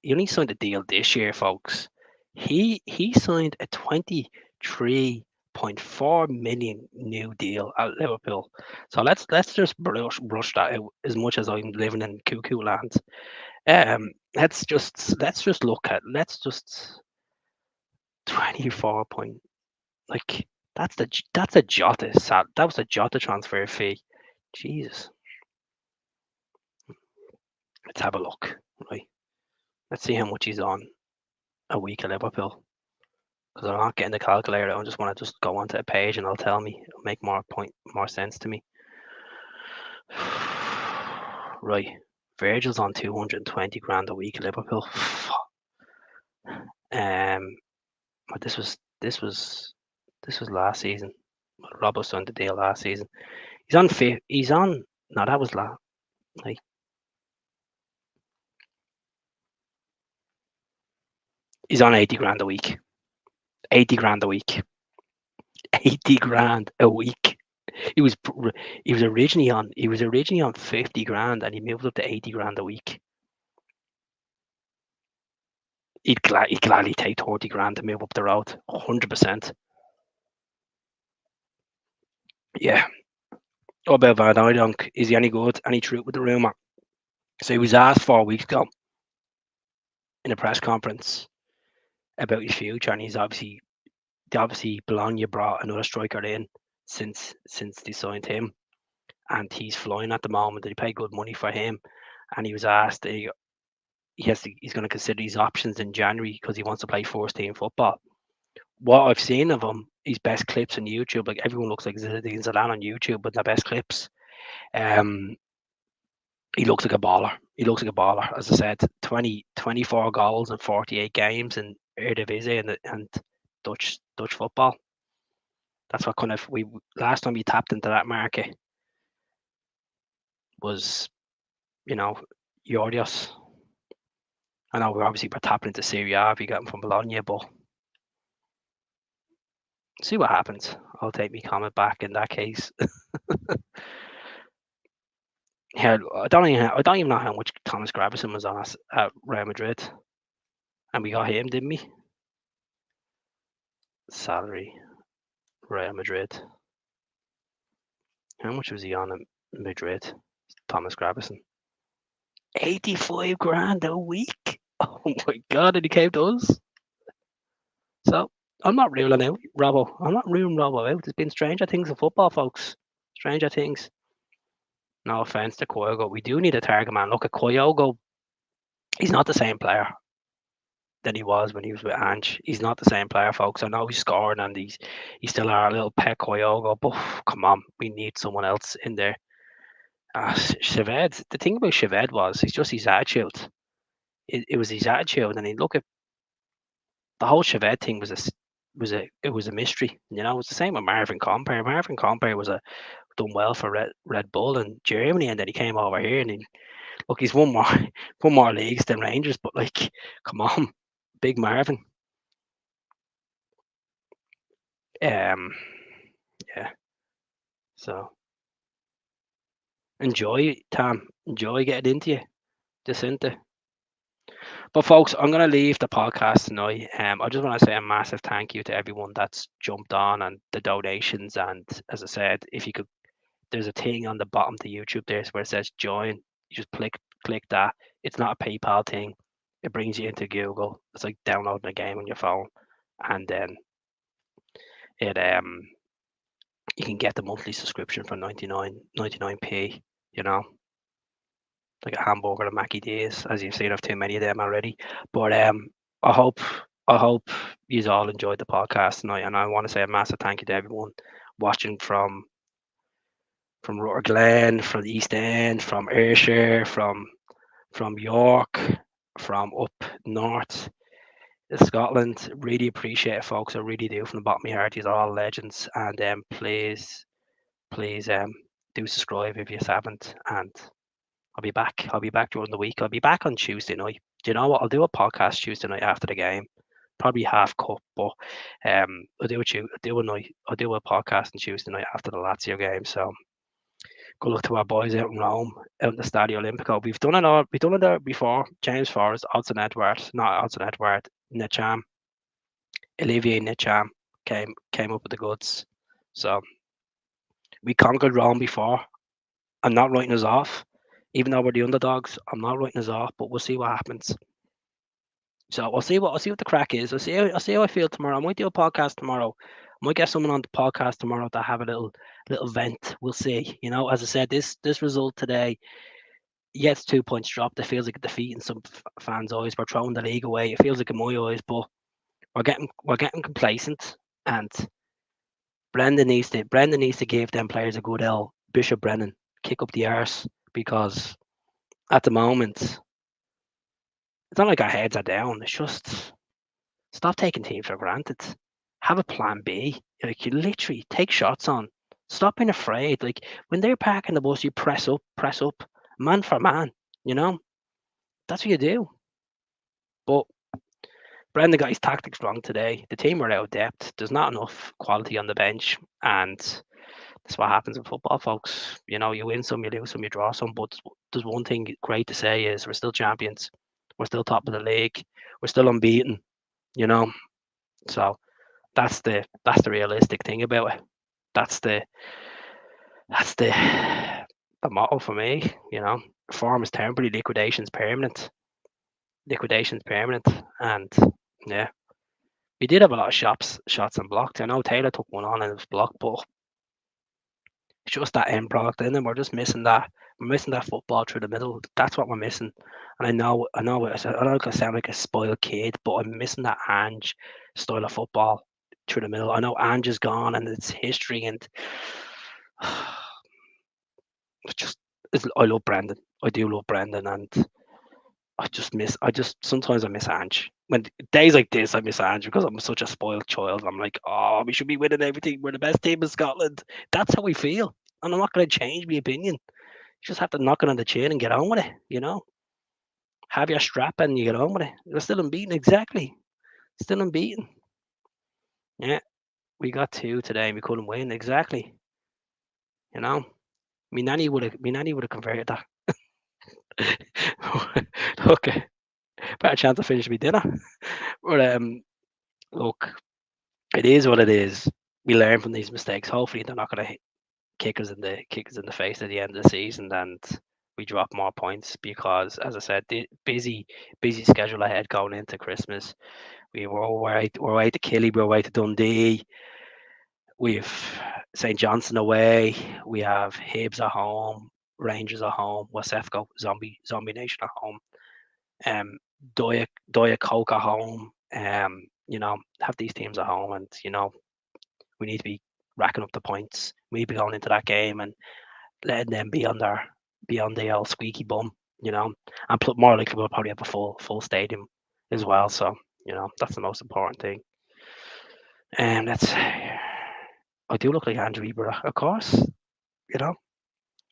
He only signed the deal this year, folks. He signed a 23.4 million new deal at Liverpool. So let's just brush that out as much as I'm living in cuckoo land. Let's just look at 24 point, like that's a Jota that was a Jota transfer fee. Jesus. Let's have a look. Right. Let's see how much he's on a week at Liverpool. Because I'm not getting the calculator. I just want to go onto a page and it'll tell me. It'll make more sense to me. Right. Virgil's on 220 grand a week at Liverpool. But this was last season. Robbo signed the deal last season. He's on. No, that was last. Like, He's on 80 grand a week. 80 grand a week. 80 grand a week. He was originally on 50 grand and he moved up to 80 grand a week. He'd gladly take 30 grand to move up the road. 100%. Yeah. What about Van Hooijdonk? Is he any good? Any truth with the rumour? So he was asked 4 weeks ago in a press conference about his future, and obviously Bologna brought another striker in since they signed him, and he's flying at the moment. They pay good money for him, and he was asked he's going to consider his options in January because he wants to play first team football. What I've seen of him, his best clips on YouTube, like everyone looks like Zinedine Zidane on YouTube, but the best clips. He looks like a baller. He looks like a baller. As I said, 24 goals in 48 games in Eredivisie and Dutch football. That's what kind of we last time we tapped into that market was, Jordios. I know we're tapping into Serie A if you get him from Bologna, but see what happens. I'll take my comment back in that case. Yeah, I don't even know how much Thomas Gravison was on us at Real Madrid, and we got him, didn't we? Salary, Real Madrid. How much was he on in Madrid? Thomas Gravison. 85 grand a week. Oh my god, and he came to us. So I'm not ruling out Robbo. I'm not ruling Robbo out. There's been stranger things in football, folks. Stranger things. No offense to Kyogo. We do need a target man. Look at Kyogo. He's not the same player than he was when he was with Ange. He's not the same player, folks. I know he's scoring and he's still our little pet Kyogo, but come on, we need someone else in there. Shaved. The thing about Shaved was it's just his attitude. It was his attitude, and he look at the whole Shaved thing was a mystery. You know, it was the same with Marvin Compere. Marvin Compere was done well for Red Bull in Germany, and then he came over here and he's won more won more leagues than Rangers. But like, come on, big Marvin. Yeah. So enjoy, Tam. Enjoy getting into you, just into. But folks, I'm gonna leave the podcast tonight. I just want to say a massive thank you to everyone that's jumped on and the donations. And as I said, if you could, there's a thing on the bottom of the YouTube there where it says join. You just click that. It's not a PayPal thing. It brings you into Google. It's like downloading a game on your phone, and then it you can get the monthly subscription for 99p. You know, like a hamburger and Mackie D's, as you've seen. I've too many of them already. But I hope you all enjoyed the podcast tonight, and I want to say a massive thank you to everyone watching from Rutherglen, from the East End, from Ayrshire, from York, from up north, Scotland. Really appreciate it, folks. I really do from the bottom of my heart. These are all legends, and please do subscribe if you haven't, and I'll be back. I'll be back during the week. I'll be back on Tuesday night. Do you know what? I'll do a podcast Tuesday night after the game. Probably half cup, but I'll do a podcast on Tuesday night after the Lazio game. So good luck to our boys out in Rome, out in the Stadio Olimpico. We've done it there before. James Forrest, Odson Edward, not Odson Edward, Necham, Olivier Necham came up with the goods. So we conquered Rome before. I'm not writing us off. Even though we're the underdogs, I'm not writing us off, but we'll see what happens. So I'll see what the crack is. I'll see how I feel tomorrow. I might do a podcast tomorrow. I might get someone on the podcast tomorrow to have a little vent. We'll see. You know, as I said, this result today, yes, 2 points dropped. It feels like a defeat in some fans' eyes. We're throwing the league away. It feels like in my eyes, but we're getting complacent. And Brendan needs to give them players a good Bishop Brennan kick up the arse, because at the moment, it's not like our heads are down. It's just stop taking teams for granted. Have a plan B. Like, you literally take shots on. Stop being afraid. Like, when they're parking the bus, you press up, man for man. You know, that's what you do. But Brendan got his tactics wrong today. The team were out of depth. There's not enough quality on the bench, and that's what happens in football, folks. You know, you win some, you lose some, you draw some. But there's one thing great to say is we're still champions. We're still top of the league. We're still unbeaten. You know, so that's the realistic thing about it. That's the motto for me. You know, form is temporary, liquidation's permanent. Liquidation's permanent, and yeah, we did have a lot of shots and blocked. I know Taylor took one on and it was blocked, but it's just that end product in them. We're just missing that. We're missing that football through the middle. That's what we're missing. And I know, I don't sound like a spoiled kid, but I'm missing that Ange style of football through the middle. I know Ange is gone and it's history, and it's just I love Brendan. I do love Brendan, and sometimes I miss Ange. When days like this, I miss Ange because I'm such a spoiled child. I'm like, oh, we should be winning everything. We're the best team in Scotland. That's how we feel, and I'm not going to change my opinion. You just have to knock it on the chin and get on with it. You know, have your strap and you get on with it. We're still unbeaten, exactly. Still unbeaten. Yeah, we got two today and we couldn't win, exactly. You know, me nanny would have converted that. Okay, better chance to finish my dinner. But look, it is what it is. We learn from these mistakes. Hopefully, they're not going to kick us in the face at the end of the season, and we drop more points because, as I said, the busy schedule ahead going into Christmas. We're away to Killy, we're away to Dundee. We've St Johnson away. We have Hibs at home, Rangers at home, Wasefco, Zombie Nation at home. Um, Doya Coke at home. Have these teams at home, and we need to be racking up the points. We need to be going into that game and letting them be on the old squeaky bum, and more likely we'll probably have a full stadium as well. So that's the most important thing. And that's I do look like Andrew Ebert, of course. You know,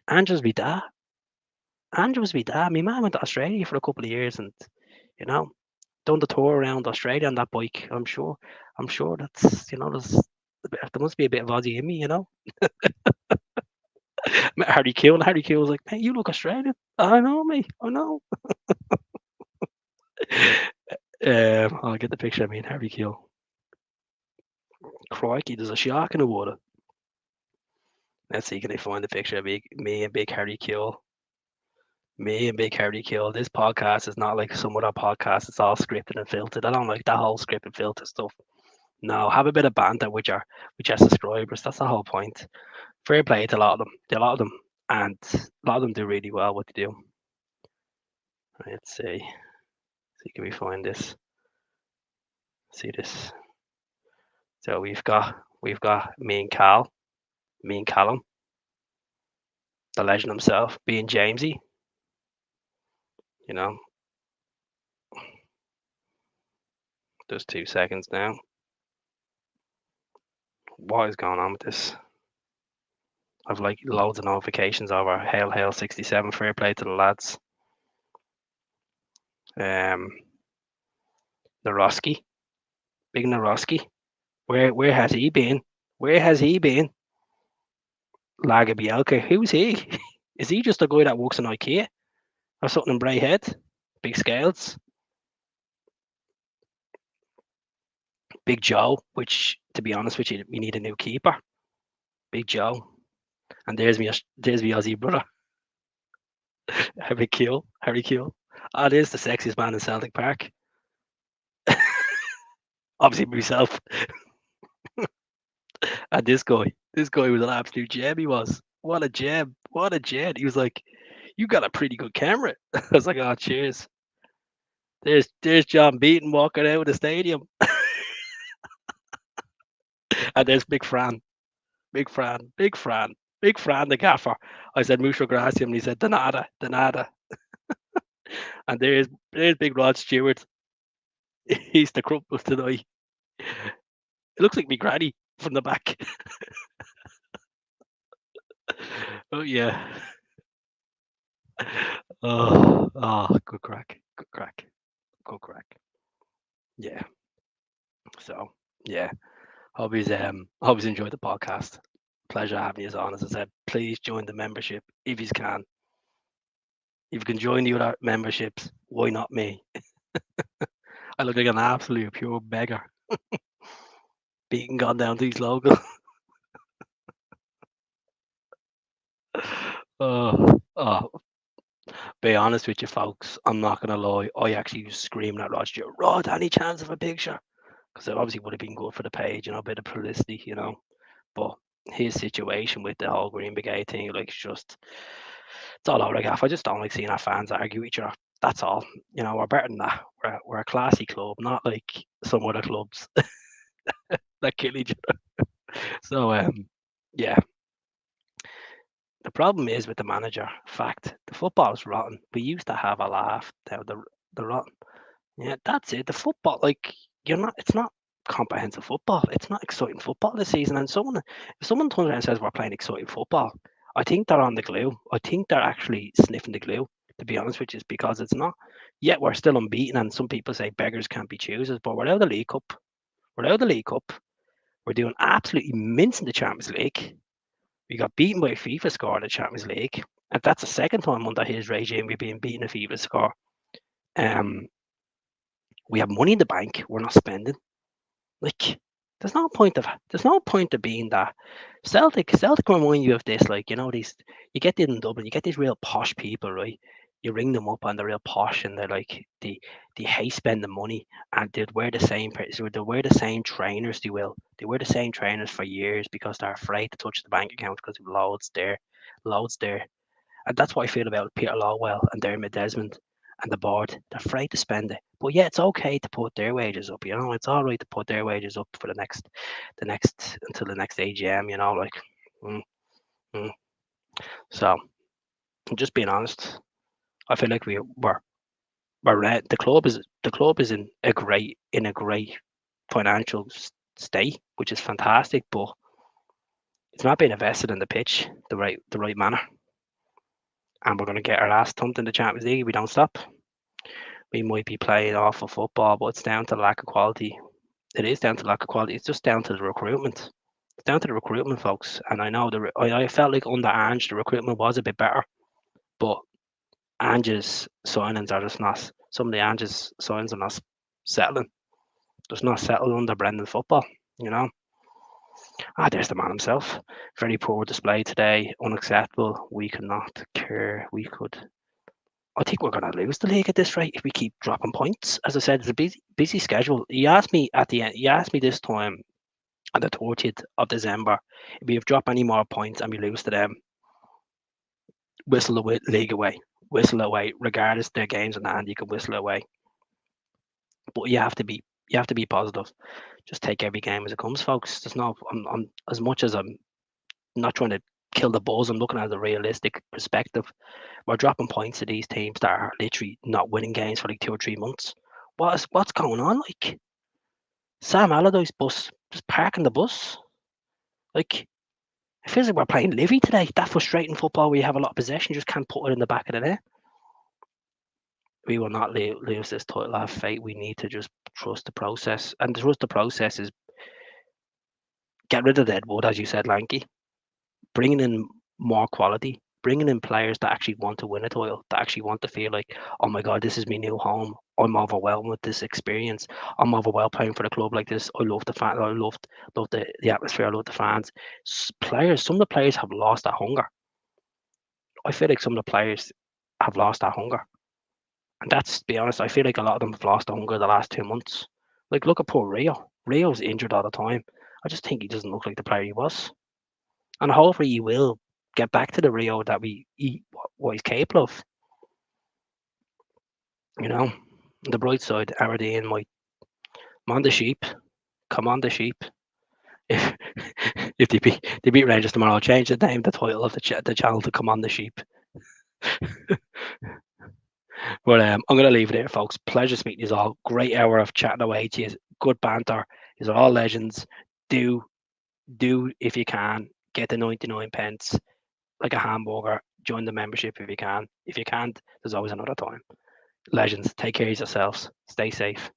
Andrew's me dad. Andrew was me dad. My mum went to Australia for a couple of years, and you know, done the tour around Australia on that bike. I'm sure that's there must be a bit of Aussie in me. Met Harry Kewell, and Harry Kewell was like, "Man, you look Australian." I know, me. I know. I'll get the picture of me and Harry Kewell. Crikey, there's a shark in the water. Let's see, can I find the picture of me and Big Harry Kewell? Me and Big Harry Kewell. This podcast is not like some other podcasts. It's all scripted and filtered. I don't like that whole scripted filter stuff. No, have a bit of banter with your subscribers. That's the whole point. Fair play to a lot of them. To a lot of them, and a lot of them do really well what they do. Let's see. See, can we find this? See this. So we've got me and Callum, the legend himself, being Jamesy. You know, just 2 seconds now. What is going on with this? I've like loads of notifications over Hail 67. Fair play to the lads. Um, Naroski, big Naroski. Where has he been? Where has he been? Lager Bielka. Who's he? Is he just a guy that works in IKEA or something in Braehead? Big scales. Big Joe, which to be honest with you, we need a new keeper. Big Joe. And there's me Aussie brother. Harry Kewell. Harry Kewell. Oh, there's the sexiest man in Celtic Park. Obviously myself. And this guy was an absolute gem. He was. What a gem. What a gem. He was like, "You got a pretty good camera." I was like, "Oh, cheers." There's John Beaton walking out of the stadium, and there's Big Fran, Big Fran, Big Fran, Big Fran, the gaffer. I said mucho gracias, and he said de nada. And there's Big Rod Stewart. He's the crumpus tonight. It looks like me granny from the back. Oh yeah. Oh, good crack, good crack, good crack. Yeah. So yeah. Hope you enjoyed the podcast. Pleasure having you on. As I said, please join the membership if you can. If you can join the other memberships, why not me? I look like an absolute pure beggar, beating gone down these local. Oh, be honest with you, folks. I'm not gonna lie. I actually was screaming at Roger, Rod, any chance of a picture? Because it obviously would have been good for the page, a bit of publicity, But his situation with the whole Green Brigade thing, like, it's all over the gaff. I just don't like seeing our fans argue with each other. That's all. We're better than that. We're a classy club, not like some other clubs that kill each other. So, yeah. The problem is with the manager. Fact, the football's rotten. We used to have a laugh. Now the rotten. Yeah, that's it. The football, like, you're not. It's not comprehensive football. It's not exciting football this season. And if someone turns around and says we're playing exciting football, I think they're on the glue. I think they're actually sniffing the glue. To be honest, which is because it's not. Yet we're still unbeaten, and some people say beggars can't be choosers. But we're out of the League Cup. We're out of the League Cup. We're doing absolutely mints in the Champions League. We got beaten by a FIFA score in the Champions League, and that's the second time under his regime we've been beaten a FIFA score. Um, we have money in the bank. We're not spending. Like, there's no point of being that. Celtic remind you of this, like, these, you get in Dublin, you get these real posh people, right? You ring them up and they're real posh and they're like they hate spending money, and they'd wear the same they'll wear the same trainers, they wear the same trainers for years because they're afraid to touch the bank account because loads there. And that's what I feel about Peter Lawwell and Dermot Desmond and the board. They're afraid to spend it. But yeah, it's okay to put their wages up, It's all right to put their wages up for until the next AGM, like. Mm, mm. So, I'm just being honest. I feel like the club is in a great financial state, which is fantastic, but it's not being invested in the pitch the right manner. And we're going to get our ass thumped in the Champions League if we don't stop. We might be playing awful football, but it's down to lack of quality. It is down to lack of quality. It's just down to the recruitment. It's down to the recruitment, folks. And I know I felt like under Ange the recruitment was a bit better, but Ange's signings are just not. Some of the Ange's signings are not settling. Just not settled under Brendan football. You know. There's the man himself. Very poor display today. Unacceptable. We could not care. We could. I think we're going to lose the league at this rate if we keep dropping points. As I said, it's a busy schedule. You asked me at the end. You asked me this time on the 30th of December if we have dropped any more points and we lose to them. Whistle the league away. Whistle away. Regardless of their games in hand, you can whistle away. But you have to be positive. Just take every game as it comes, folks. There's no. I'm as much as I'm not trying to kill the buzz. I'm looking at a realistic perspective. We're dropping points to these teams that are literally not winning games for like 2 or 3 months. What's going on? Like, Sam Allardyce's bus, just parking the bus. Like, it feels like we're playing Livy today. That frustrating football where you have a lot of possession, you just can't put it in the back of the net. We will not lose this title. I have faith. We need to just trust the process, and trust the process is get rid of Deadwood, as you said, Lanky. Bringing in more quality, bringing in players that actually want to win a title, that actually want to feel like, oh my god, this is my new home. I'm overwhelmed with this experience. I'm overwhelmed playing for a club like this. I love the fan. I love the atmosphere. I love the fans. Some of the players have lost that hunger. I feel like some of the players have lost that hunger, and that's, to be honest, I feel like a lot of them have lost the hunger the last 2 months. Like, look at poor Rio. Rio's injured all the time. I just think he doesn't look like the player he was. And hopefully he will get back to the Rio that what he's capable of. You know, the bright side, Aberdeen might on the sheep, come on the sheep. If if they beat Rangers tomorrow, I'll change the name, the title of the channel to Come on the Sheep. But I'm gonna leave it there, folks. Pleasure speaking to you all. Great hour of chatting away to you. Good banter. These are all legends. Do if you can get the 99 pence like a hamburger. Join the membership if you can. If you can't, there's always another time. Legends, take care of yourselves. Stay safe.